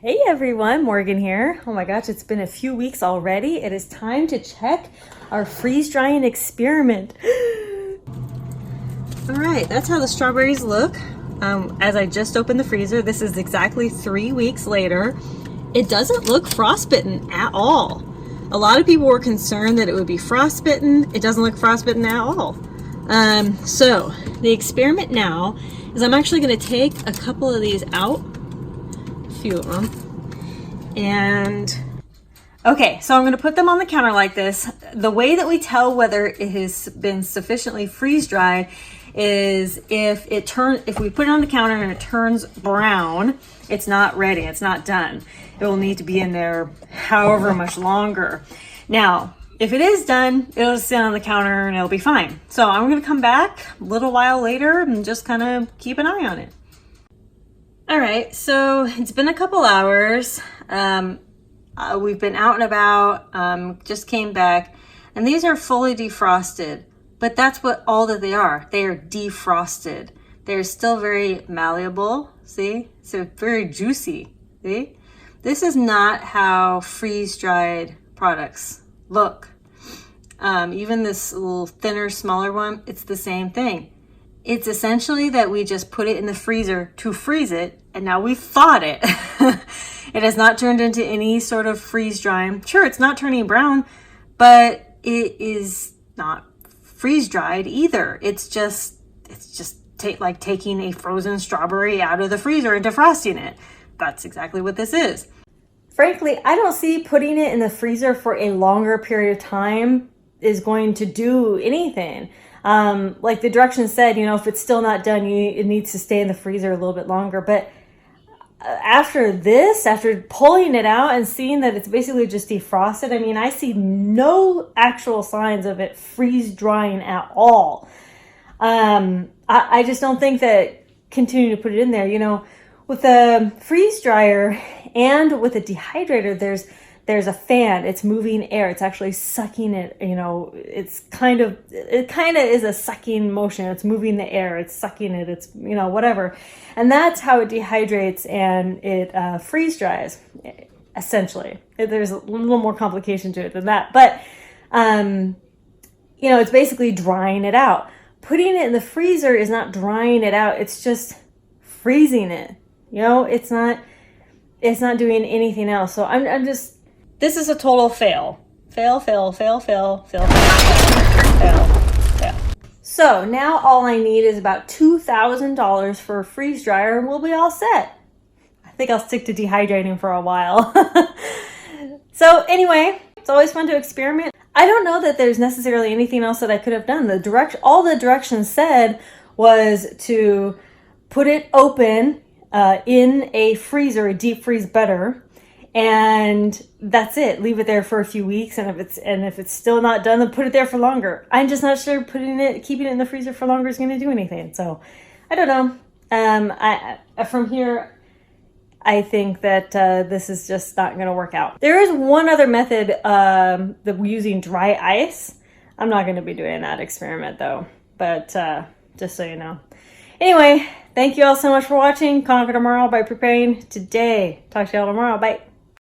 Hey everyone, Morgan here. Oh my gosh, it's been a few weeks already. It is time to check our freeze drying experiment. All right, that's how the strawberries look. As I just opened the freezer, this is exactly 3 weeks later. It doesn't look frostbitten at all. A lot of people were concerned that it would be frostbitten. It doesn't look frostbitten at all. So the experiment now is I'm actually going to take a couple of these out. Few of them. And okay, so I'm going to put them on the counter like this. The way that we tell whether it has been sufficiently freeze dried is if we put it on the counter and it turns brown, it's not ready, it's not done. It will need to be in there however much longer. Now, if it is done, it'll sit on the counter and it'll be fine. So I'm going to come back a little while later and just kind of keep an eye on it. All right, so it's been a couple hours. We've been out and about, just came back, and these are fully defrosted, but that's all that they are. They are defrosted. They're still very malleable, see? So very juicy, see? This is not how freeze-dried products look. Even this little thinner, smaller one, it's the same thing. It's essentially that we just put it in the freezer to freeze it, and now we've thawed it. It has not turned into any sort of freeze drying. Sure, it's not turning brown, but it is not freeze dried either. It's just like taking a frozen strawberry out of the freezer and defrosting it. That's exactly what this is. Frankly, I don't see putting it in the freezer for a longer period of time is going to do anything. Like the directions said, if it's still not done, it needs to stay in the freezer a little bit longer. But after pulling it out and seeing that it's basically just defrosted, I mean, I see no actual signs of it freeze drying at all. I just don't think that continuing to put it in there, with a freeze dryer and with a dehydrator, there's a fan. It's moving air. It's actually sucking it. It kind of is a sucking motion. It's moving the air. It's sucking it. It's, whatever. And that's how it dehydrates and it freeze dries, essentially. There's a little more complication to it than that. But, it's basically drying it out. Putting it in the freezer is not drying it out. It's just freezing it. It's not doing anything else. So this is a total fail. Fail. So now all I need is about $2,000 for a freeze dryer and we'll be all set. I think I'll stick to dehydrating for a while. So anyway, it's always fun to experiment. I don't know that there's necessarily anything else that I could have done. All the directions said was to put it open in a freezer, a deep freeze better. And that's it. Leave it there for a few weeks, and if it's still not done, then put it there for longer. I'm just not sure keeping it in the freezer for longer is going to do anything. So I don't know. From here, I think that this is just not going to work out. There is one other method that we're using dry ice. I'm not going to be doing that experiment though, but just so you know. Anyway, thank you all so much for watching. Conquer tomorrow by preparing today. Talk to y'all tomorrow. Bye.